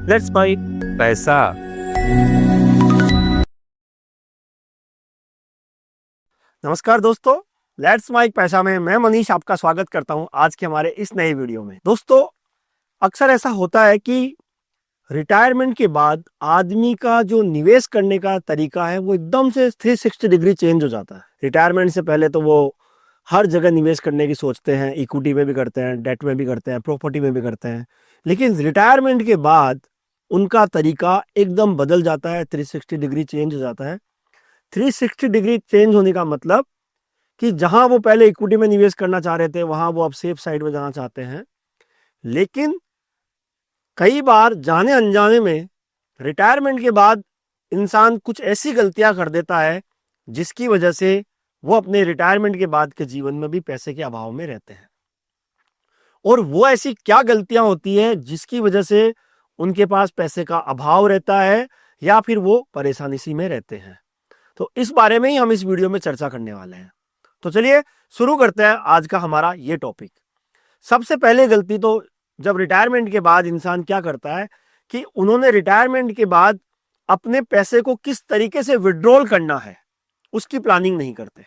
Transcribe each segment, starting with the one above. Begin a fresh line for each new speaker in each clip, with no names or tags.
Let's buy पैसा।
नमस्कार दोस्तों, लेट्स माइक पैसा में मैं मनीष आपका स्वागत करता हूं आज के हमारे इस नए वीडियो में। दोस्तों, अक्सर ऐसा होता है कि रिटायरमेंट के बाद आदमी का जो निवेश करने का तरीका है वो एकदम से 360 डिग्री चेंज हो जाता है। रिटायरमेंट से पहले तो वो हर जगह निवेश करने की सोचते हैं, इक्विटी में भी करते हैं, डेट में भी करते हैं, प्रॉपर्टी में भी करते हैं। लेकिन रिटायरमेंट के बाद उनका तरीका एकदम बदल जाता है, 360 डिग्री चेंज हो जाता है। 360 डिग्री चेंज होने का मतलब कि जहां वो पहले इक्विटी में निवेश करना चाह रहे थे वहां वो अब सेफ साइड में जाना चाहते हैं। लेकिन कई बार जाने अनजाने में रिटायरमेंट के बाद इंसान कुछ ऐसी गलतियां कर देता है जिसकी वजह से वो अपने रिटायरमेंट के बाद के जीवन में भी पैसे के अभाव में रहते हैं। और वो ऐसी क्या गलतियां होती है जिसकी वजह से उनके पास पैसे का अभाव रहता है या फिर वो परेशानी सी में रहते हैं। तो इस बारे में ही हम इस वीडियो में चर्चा करने वाले हैं। तो चलिए शुरू करते हैं आज का हमारा ये टॉपिक। सबसे पहले गलती तो जब रिटायरमेंट के बाद इंसान क्या करता है कि उन्होंने रिटायरमेंट के बाद अपने पैसे को किस तरीके से विड्रॉल करना है उसकी प्लानिंग नहीं करते।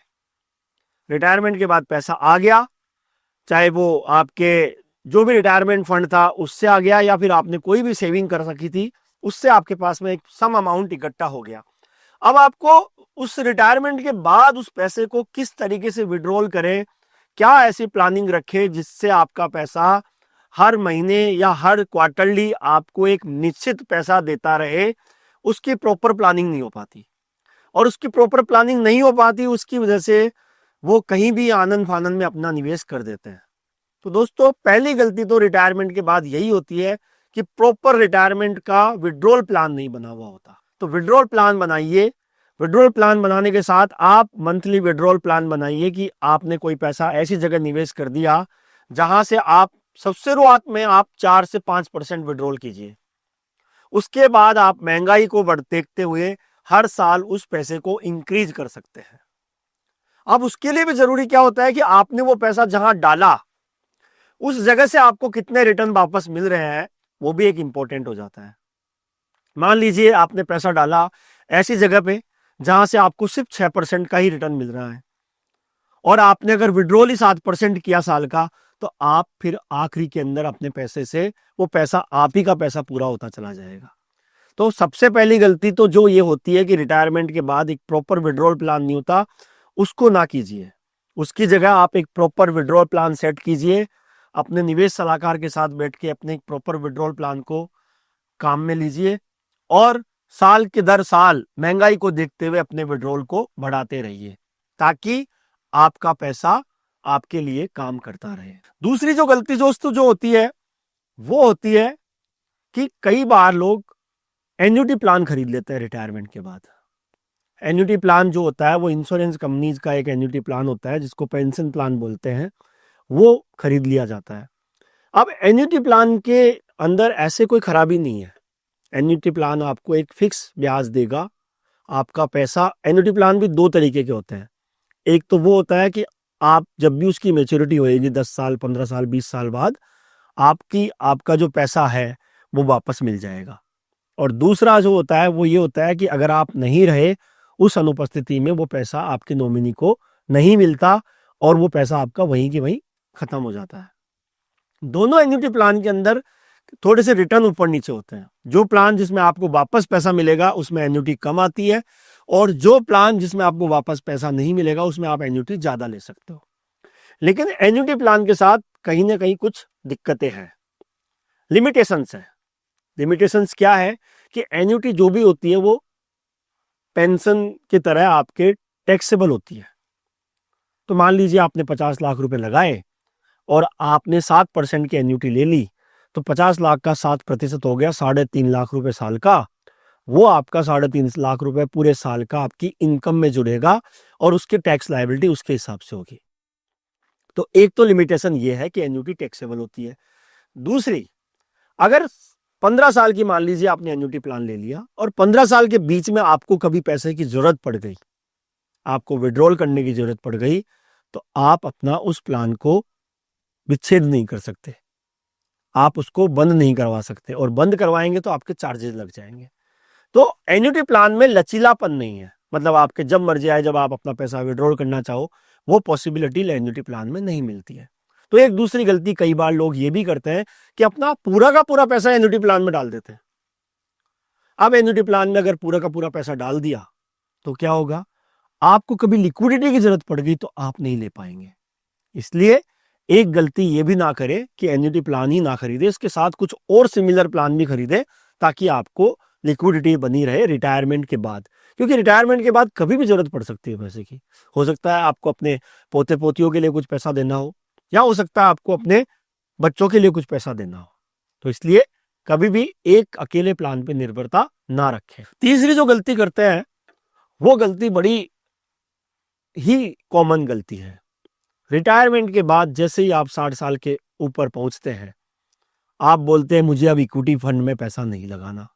रिटायरमेंट के बाद पैसा आ गया, चाहे वो आपके जो भी रिटायरमेंट फंड था उससे आ गया या फिर आपने कोई भी सेविंग कर सकी थी उससे आपके पास में एक सम अमाउंट इकट्ठा हो गया। अब आपको उस रिटायरमेंट के बाद उस पैसे को किस तरीके से विड्रॉल करें, क्या ऐसी प्लानिंग रखें जिससे आपका पैसा हर महीने या हर क्वार्टरली आपको एक निश्चित पैसा देता रहे, उसकी प्रॉपर प्लानिंग नहीं हो पाती। और उसकी प्रॉपर प्लानिंग नहीं हो पाती, उसकी वजह से वो कहीं भी आनंद फानंद में अपना निवेश कर देते हैं। तो दोस्तों, पहली गलती तो रिटायरमेंट के बाद यही होती है कि प्रॉपर रिटायरमेंट का विड्रॉल प्लान नहीं बना हुआ होता। तो विड्रॉल प्लान बनाइए। विड्रॉल प्लान बनाने के साथ आप मंथली विड्रॉल प्लान बनाइए कि आपने कोई पैसा ऐसी जगह निवेश कर दिया जहां से आप सबसे शुरुआत में आप 4 से 5% विड्रॉल कीजिए। उसके बाद आप महंगाई को देखते हुए हर साल उस पैसे को इंक्रीज कर सकते हैं। अब उसके लिए भी जरूरी क्या होता है कि आपने वो पैसा जहां डाला उस जगह से आपको कितने रिटर्न वापस मिल रहे हैं, वो भी एक इंपॉर्टेंट हो जाता है। मान लीजिए आपने पैसा डाला ऐसी जगह पे जहां से आपको सिर्फ 6% का ही रिटर्न मिल रहा है और आपने अगर विड्रॉल ही 7% किया साल का, तो आप फिर आखिरी के अंदर अपने पैसे से वो पैसा आप ही का पैसा पूरा होता चला जाएगा। तो सबसे पहली गलती तो जो ये होती है कि रिटायरमेंट के बाद एक प्रॉपर विड्रॉल प्लान नहीं होता, उसको ना कीजिए। उसकी जगह आप एक प्रॉपर विड्रॉल प्लान सेट कीजिए। अपने निवेश सलाहकार के साथ बैठ के अपने एक प्रॉपर विड्रॉल प्लान को काम में लीजिए और साल के दर साल महंगाई को देखते हुए अपने विड्रॉल को बढ़ाते रहिए ताकि आपका पैसा आपके लिए काम करता रहे। दूसरी जो गलती दोस्तों जो होती है वो होती है कि कई बार लोग एन्युटी प्लान खरीद लेते हैं रिटायरमेंट के बाद। एन्युटी प्लान जो होता है वो इंश्योरेंस कंपनीज का एक एन्युटी प्लान होता है जिसको पेंशन प्लान बोलते हैं, वो खरीद लिया जाता है। अब एन्युटी प्लान के अंदर ऐसे कोई खराबी नहीं है। एन्युटी प्लान आपको एक फिक्स ब्याज देगा। आपका पैसा, एन्युटी प्लान भी दो तरीके के होते हैं। एक तो वो होता है कि आप जब भी उसकी मैच्योरिटी होएगी 10 साल 15 साल 20 साल बाद आपका जो पैसा है वो वापस मिल जाएगा। और दूसरा जो होता है वो ये होता है कि अगर आप नहीं रहे उस अनुपस्थिति में वो पैसा आपके नॉमिनी को नहीं मिलता और वो पैसा आपका वहीं के वहीं खत्म हो जाता है। दोनों एन्युटी प्लान के अंदर थोड़े से रिटर्न ऊपर नीचे होते हैं। जो प्लान जिसमें आपको वापस पैसा मिलेगा उसमें एन्युटी कम आती है और जो प्लान जिसमें आपको वापस पैसा नहीं मिलेगा उसमें आप एन्युटी ज्यादा ले सकते हो। लेकिन एन्युटी प्लान के साथ कहीं ना कहीं कुछ दिक्कतें हैं, लिमिटेशंस है। लिमिटेशंस क्या है कि एन्युटी जो भी होती है वो पेंशन की तरह आपके टैक्सेबल होती है। तो मान लीजिए आपने 50 लाख रुपए लगाए और आपने 7% की एन्युटी ले ली, तो 50 लाख का 7% हो गया 3.5 लाख रुपए साल का। वो आपका 3.5 लाख रुपए पूरे साल का आपकी इनकम में जुड़ेगा और उसकी टैक्स लायबिलिटी उसके हिसाब से होगी। तो एक तो लिमिटेशन ये है कि एन्युटी टैक्सेबल होती है। दूसरी, अगर 15 साल की मान लीजिए आपने एन्युटी प्लान ले लिया और 15 साल के बीच में आपको कभी पैसे की जरूरत पड़ गई, आपको विड्रॉल करने की जरूरत पड़ गई, तो आप अपना उस प्लान को विच्छेद नहीं कर सकते। आप उसको बंद नहीं करवा सकते, और बंद करवाएंगे तो आपके चार्जेस लग जाएंगे। तो एन्युटी प्लान में लचीलापन नहीं है, मतलब आपके जब मर्जी आए जब आप अपना पैसा विड्रॉल करना चाहो, वो पॉसिबिलिटी एन्युटी प्लान में नहीं मिलती है। तो एक दूसरी गलती कई बार लोग ये भी करते हैं कि अपना पूरा का पूरा पैसा एन्युटी प्लान में डाल देते हैं। अब एन्युटी प्लान में अगर पूरा का पूरा पैसा डाल दिया तो क्या होगा, आपको कभी लिक्विडिटी की जरूरत पड़ गई तो आप नहीं ले पाएंगे। इसलिए एक गलती ये भी ना करें कि एन्युटी प्लान ही ना खरीदे, इसके साथ कुछ और सिमिलर प्लान भी खरीदे ताकि आपको लिक्विडिटी बनी रहे रिटायरमेंट के बाद। क्योंकि रिटायरमेंट के बाद कभी भी जरूरत पड़ सकती है पैसे की। हो सकता है आपको अपने पोते पोतियों के लिए कुछ पैसा देना हो, या हो सकता है आपको अपने बच्चों के लिए कुछ पैसा देना हो। तो इसलिए कभी भी एक अकेले प्लान पे निर्भरता ना रखें। तीसरी जो गलती करते हैं वो गलती बड़ी ही कॉमन गलती है। रिटायरमेंट के बाद जैसे ही आप 60 साल के ऊपर पहुंचते हैं, आप बोलते हैं मुझे अब इक्विटी फंड में पैसा नहीं लगाना।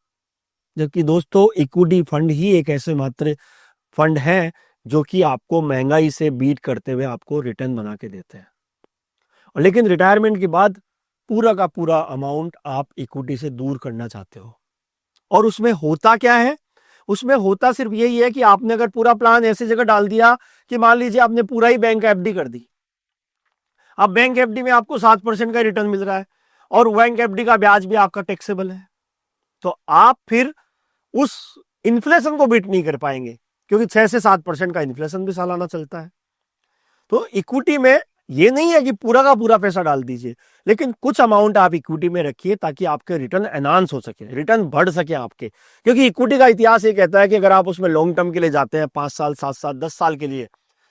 जबकि दोस्तों इक्विटी फंड ही एक ऐसे मात्र फंड है जो कि आपको महंगाई से बीट करते हुए आपको रिटर्न बना के देते हैं। और लेकिन रिटायरमेंट के बाद पूरा का पूरा अमाउंट आप इक्विटी से दूर करना चाहते हो। और उसमें होता क्या है, उसमें होता सिर्फ यही है कि आपने अगर पूरा प्लान ऐसी जगह डाल दिया कि मान लीजिए आपने पूरा ही बैंक एफडी कर दी। अब बैंक एफडी में आपको 7% का रिटर्न मिल रहा है और बैंक एफडी का ब्याज भी आपका टैक्सेबल है, तो आप फिर उस इन्फ्लेशन को बीट नहीं कर पाएंगे, क्योंकि 6 से 7% का इन्फ्लेशन भी सालाना चलता है। तो इक्विटी में ये नहीं है कि पूरा का पूरा पैसा डाल दीजिए, लेकिन कुछ अमाउंट आप इक्विटी में रखिए ताकि आपके रिटर्न एनहांस हो सके, रिटर्न बढ़ सके आपके। क्योंकि इक्विटी का इतिहास ये कहता है कि अगर आप उसमें लॉन्ग टर्म के लिए जाते हैं, 5 साल 7 साल 10 साल के लिए,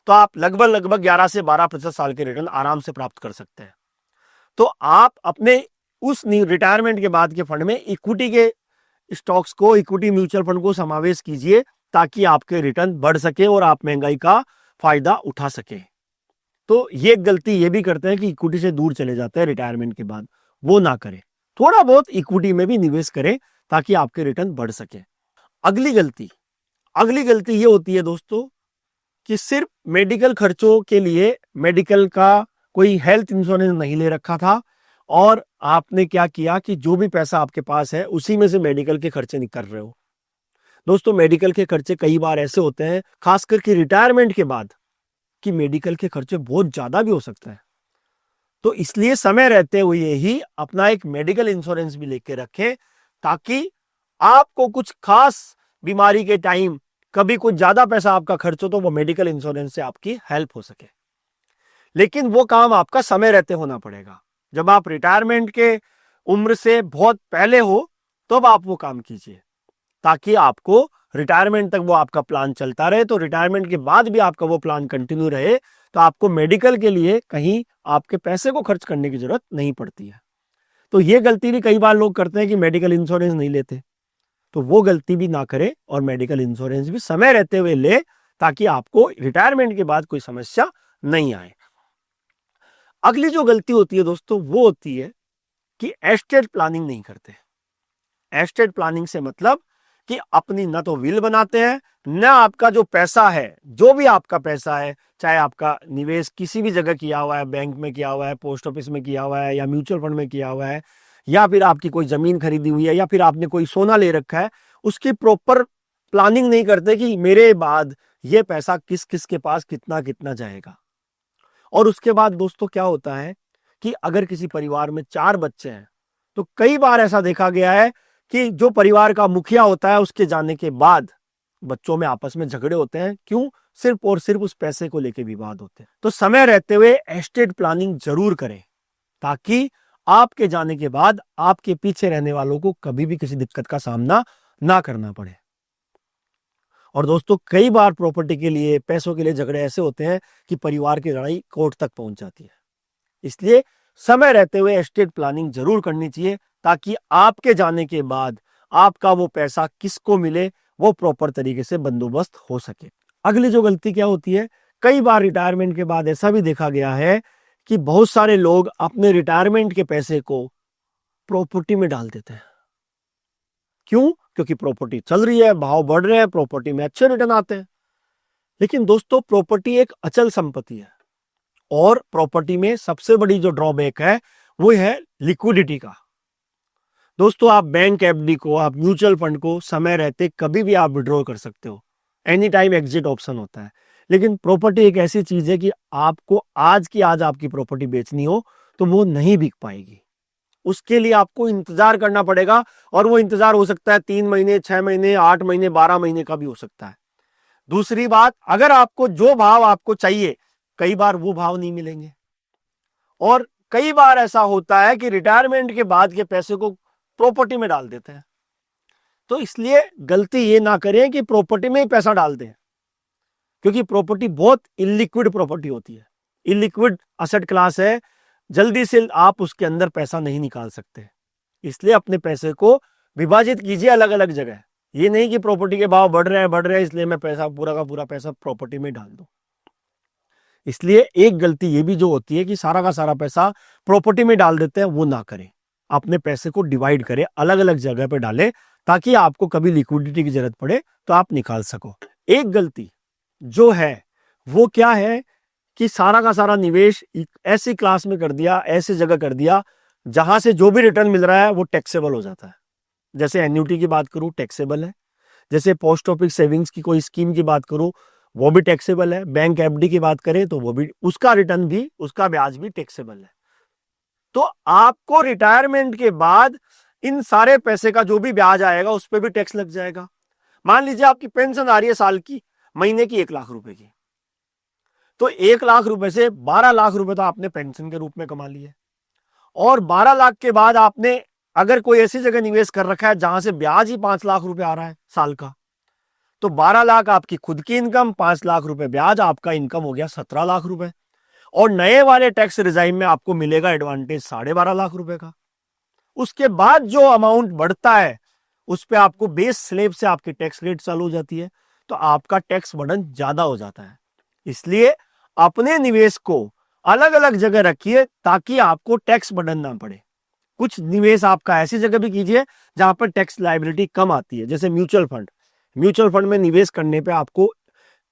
तो आप लगभग 11 से 12% साल के रिटर्न आराम से प्राप्त कर सकते हैं। तो आप अपने उस रिटायरमेंट के बाद के फंड में इक्विटी के स्टॉक्स को, इक्विटी म्यूचुअल फंड को समावेश कीजिए ताकि आपके रिटर्न बढ़ सके और आप महंगाई का फायदा उठा सके। तो ये गलती ये भी करते हैं कि इक्विटी से दूर चले जाते हैं रिटायरमेंट के बाद, वो ना करें। थोड़ा बहुत इक्विटी में भी निवेश करें ताकि आपके रिटर्न बढ़ सके। अगली गलती ये होती है दोस्तों कि सिर्फ मेडिकल खर्चों के लिए मेडिकल का कोई हेल्थ इंश्योरेंस नहीं ले रखा था, और आपने क्या किया कि जो भी पैसा आपके पास है उसी में से मेडिकल के खर्चे निकल रहे हो। दोस्तों मेडिकल के खर्चे कई बार ऐसे होते हैं, खास करके रिटायरमेंट के बाद, कि मेडिकल के खर्चे बहुत ज्यादा भी हो सकता है। तो इसलिए समय रहते हुए ही अपना एक मेडिकल इंश्योरेंस भी लेके रखें ताकि आपको कुछ खास बीमारी के टाइम कभी कुछ ज्यादा पैसा आपका खर्च हो तो वो मेडिकल इंश्योरेंस से आपकी हेल्प हो सके। लेकिन वो काम आपका समय रहते होना पड़ेगा। जब आप रिटायरमेंट के उम्र से बहुत पहले हो तब आप वो काम कीजिए ताकि आपको रिटायरमेंट तक वो आपका प्लान चलता रहे। तो रिटायरमेंट के बाद भी आपका वो प्लान कंटिन्यू रहे, तो आपको मेडिकल के लिए कहीं आपके पैसे को खर्च करने की जरूरत नहीं पड़ती है। तो ये गलती भी कई बार लोग करते हैं कि मेडिकल इंश्योरेंस नहीं लेते, तो वो गलती भी ना करें और मेडिकल इंश्योरेंस भी समय रहते हुए ले ताकि आपको रिटायरमेंट के बाद कोई समस्या नहीं आए। अगली जो गलती होती है दोस्तों वो होती है कि एस्टेट प्लानिंग नहीं करते। एस्टेट प्लानिंग से मतलब कि अपनी न तो विल बनाते हैं, न आपका जो पैसा है, जो भी आपका पैसा है, चाहे आपका निवेश किसी भी जगह किया हुआ है, बैंक में किया हुआ है, पोस्ट ऑफिस में किया हुआ है, या म्यूचुअल फंड में किया हुआ है, या फिर आपकी कोई जमीन खरीदी हुई है, या फिर आपने कोई सोना ले रखा है, उसकी प्रॉपर प्लानिंग नहीं करते कि मेरे बाद ये पैसा किस किस के पास कितना कितना जाएगा। और उसके बाद दोस्तों क्या होता है कि अगर किसी परिवार में 4 बच्चे हैं तो कई बार ऐसा देखा गया है कि जो परिवार का मुखिया होता है उसके जाने के बाद बच्चों में आपस में झगड़े होते हैं। क्यों? सिर्फ और सिर्फ उस पैसे को लेकर विवाद होते हैं। तो समय रहते हुए एस्टेट प्लानिंग जरूर करें ताकि आपके जाने के बाद आपके पीछे रहने वालों को कभी भी किसी दिक्कत का सामना ना करना पड़े। और दोस्तों कई बार प्रॉपर्टी के लिए, पैसों के लिए झगड़े ऐसे होते हैं कि परिवार की लड़ाई कोर्ट तक पहुंच जाती है। इसलिए समय रहते हुए एस्टेट प्लानिंग जरूर करनी चाहिए ताकि आपके जाने के बाद आपका वो पैसा किसको मिले वो प्रॉपर तरीके से बंदोबस्त हो सके। अगली जो गलती क्या होती है, कई बार रिटायरमेंट के बाद ऐसा भी देखा गया है कि बहुत सारे लोग अपने रिटायरमेंट के पैसे को प्रॉपर्टी में डाल देते हैं। क्यों? क्योंकि प्रॉपर्टी चल रही है, भाव बढ़ रहे हैं, प्रॉपर्टी में अच्छे रिटर्न आते हैं। लेकिन दोस्तों प्रॉपर्टी एक अचल संपत्ति है और प्रॉपर्टी में सबसे बड़ी जो ड्रॉबैक है वो है लिक्विडिटी का। दोस्तों, आप बैंक एफडी को, आप म्यूचुअल फंड को समय रहते कभी भी आप विड्रॉ कर सकते हो, एनी टाइम एग्जिट ऑप्शन होता है। लेकिन प्रॉपर्टी एक ऐसी चीज है कि आपको आज की आज आपकी प्रॉपर्टी बेचनी हो तो वो नहीं बिक पाएगी। उसके लिए आपको इंतजार करना पड़ेगा, और वो इंतजार हो सकता है 3 महीने, 6 महीने, 8 महीने, 12 महीने का भी हो सकता है। दूसरी बात, अगर आपको जो भाव आपको चाहिए, कई बार वो भाव नहीं मिलेंगे, और कई बार ऐसा होता है कि रिटायरमेंट के बाद के पैसे को प्रॉपर्टी में डाल देते हैं। तो इसलिए गलती ये ना करें कि प्रॉपर्टी में ही पैसा डाल दें, क्योंकि प्रॉपर्टी बहुत इलिक्विड प्रॉपर्टी होती है, इलिक्विड असेट क्लास है, जल्दी से आप उसके अंदर पैसा नहीं निकाल सकते। इसलिए अपने पैसे को विभाजित कीजिए अलग अलग जगह। ये नहीं कि प्रॉपर्टी के भाव बढ़ रहे हैं इसलिए मैं पैसा पूरा का पूरा पैसा प्रॉपर्टी में डाल दूं। इसलिए एक गलती ये भी जो होती है कि सारा का सारा पैसा प्रॉपर्टी में डाल देते हैं, वो ना करें। अपने पैसे को डिवाइड करें, अलग अलग जगह पे डालें, ताकि आपको कभी लिक्विडिटी की जरूरत पड़े तो आप निकाल सको। एक गलती जो है वो क्या है कि सारा का सारा निवेश ऐसी क्लास में कर दिया, ऐसी जगह कर दिया जहां से जो भी रिटर्न मिल रहा है वो टैक्सेबल हो जाता है। जैसे एन्युटी की बात करूं, टैक्सेबल है। जैसे पोस्ट ऑफिस सेविंग्स की कोई स्कीम की बात करूं, वो भी टैक्सेबल है। बैंक एफडी की बात करें तो वो भी, उसका रिटर्न भी, उसका ब्याज भी टैक्सेबल है। तो आपको रिटायरमेंट के बाद इन सारे पैसे का जो भी ब्याज आएगा उस पर भी टैक्स लग जाएगा। मान लीजिए आपकी पेंशन आ रही है साल की, महीने की 1 लाख रुपए की, तो 1 लाख रुपए से 12 लाख रुपए तो आपने पेंशन के रूप में कमा लिए, और 12 लाख के बाद आपने अगर कोई ऐसी जगह निवेश कर रखा है जहां से ब्याज ही 5 लाख रुपए आ रहा है साल का, तो 12 लाख आपकी खुद की इनकम, 5 लाख रुपए ब्याज, आपका इनकम हो गया 17 लाख रुपए। और नए वाले टैक्स रिजाइम में आपको मिलेगा एडवांटेज 12.5 लाख रुपए का। उसके बाद जो अमाउंट बढ़ता है उस पे आपको बेस स्लैब से आपकी टैक्स रेट चालू हो जाती है, तो आपका टैक्स बर्डन ज्यादा हो जाता है। इसलिए अपने निवेश को अलग अलग जगह रखिए ताकि आपको टैक्स बर्डन ना पड़े। कुछ निवेश आपका ऐसी जगह भी कीजिए जहां पर टैक्स लायबिलिटी कम आती है, जैसे म्यूचुअल फंड। म्यूचुअल फंड में निवेश करने पे आपको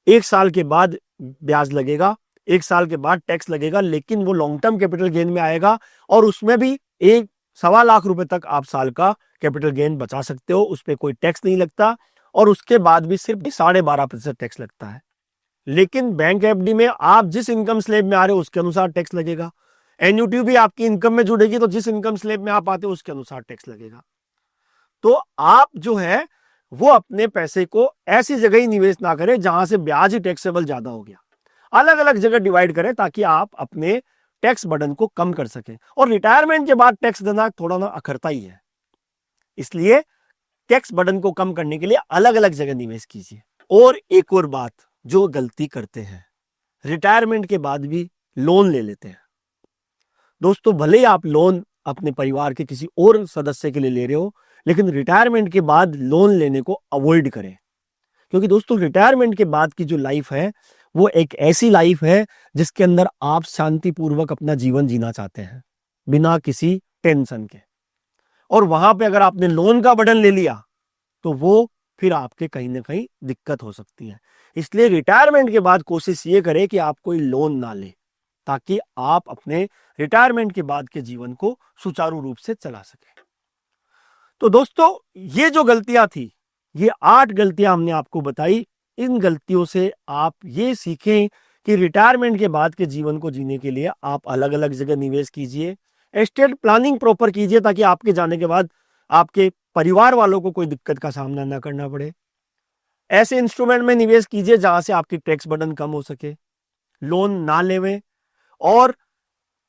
1 साल के बाद ब्याज लगेगा, 1 साल के बाद टैक्स लगेगा, लेकिन वो लॉन्ग टर्म कैपिटल गेन में आएगा, और उसमें भी 1.25 लाख रुपए तक आप साल का कैपिटल गेन बचा सकते हो, उस पर कोई टैक्स नहीं लगता, और उसके बाद भी सिर्फ 12.5% टैक्स लगता है। लेकिन बैंक एफडी में आप जिस इनकम स्लैब में आ रहे हो उसके अनुसार टैक्स लगेगा। एन्युटी भी आपकी इनकम में जुड़ेगी, तो जिस इनकम स्लैब में आप आते हो उसके अनुसार टैक्स लगेगा। तो आप जो है वो अपने पैसे को ऐसी जगह ही निवेश ना करें जहां से ब्याज ही टैक्सेबल ज्यादा हो गया। अलग अलग जगह डिवाइड करें ताकि आप अपने टैक्स बर्डन को कम कर सकें। और रिटायरमेंट के बाद टैक्स देना थोड़ा ना अखरता ही है, इसलिए टैक्स बर्डन को कम करने के लिए अलग अलग जगह निवेश कीजिए। और एक और बात जो गलती करते हैं, रिटायरमेंट के बाद भी लोन ले लेते हैं। दोस्तों, भले ही आप लोन अपने परिवार के किसी और सदस्य के लिए ले रहे हो, लेकिन रिटायरमेंट के बाद लोन लेने को अवॉइड करें, क्योंकि दोस्तों रिटायरमेंट के बाद की जो लाइफ है वो एक ऐसी लाइफ है जिसके अंदर आप शांतिपूर्वक अपना जीवन जीना चाहते हैं बिना किसी टेंशन के। और वहां पे अगर आपने लोन का बर्डन ले लिया तो वो फिर आपके कहीं ना कहीं दिक्कत हो सकती है। इसलिए रिटायरमेंट के बाद कोशिश ये करें कि आप कोई लोन ना ले, ताकि आप अपने रिटायरमेंट के बाद के जीवन को सुचारू रूप से चला सके। तो दोस्तों, ये जो गलतियां थी, ये 8 गलतियां हमने आपको बताई। इन गलतियों से आप ये सीखें कि रिटायरमेंट के बाद के जीवन को जीने के लिए आप अलग अलग जगह निवेश कीजिए, एस्टेट प्लानिंग प्रॉपर कीजिए, ताकि आपके जाने के बाद आपके परिवार वालों को कोई दिक्कत का सामना ना करना पड़े। ऐसे इंस्ट्रूमेंट में निवेश कीजिए जहां से आपकी टैक्स बर्डन कम हो सके, लोन ना लेवें, और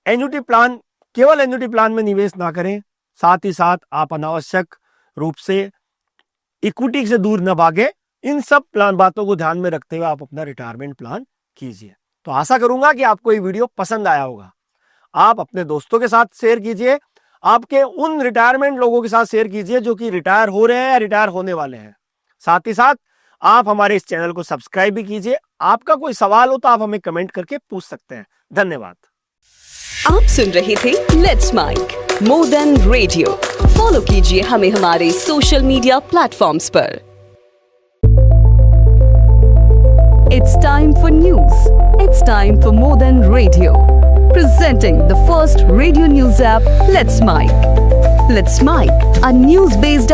एन्युटी प्लान, केवल एन्युटी प्लान में निवेश ना करें। साथ ही साथ आप अनावश्यक रूप से इक्विटी से दूर न भागे। इन सब प्लान बातों को ध्यान में रखते हुए आप अपना रिटायरमेंट प्लान कीजिए। तो आशा करूंगा कि आपको ये वीडियो पसंद आया होगा। आप अपने दोस्तों के साथ शेयर कीजिए, आपके उन रिटायरमेंट लोगों के साथ शेयर कीजिए जो कि रिटायर हो रहे हैं या रिटायर होने वाले हैं। साथ ही साथ आप हमारे इस चैनल को सब्सक्राइब भी कीजिए। आपका कोई सवाल हो तो आप हमें कमेंट करके पूछ सकते हैं। धन्यवाद।
आप सुन रहे थे let's mic more than radio. Follow कीजिए हमें हमारे सोशल मीडिया प्लेटफॉर्म्स पर। It's time for news. It's time for more than radio. presenting the first radio news app, Let's Mike. Let's Mike, a news-based app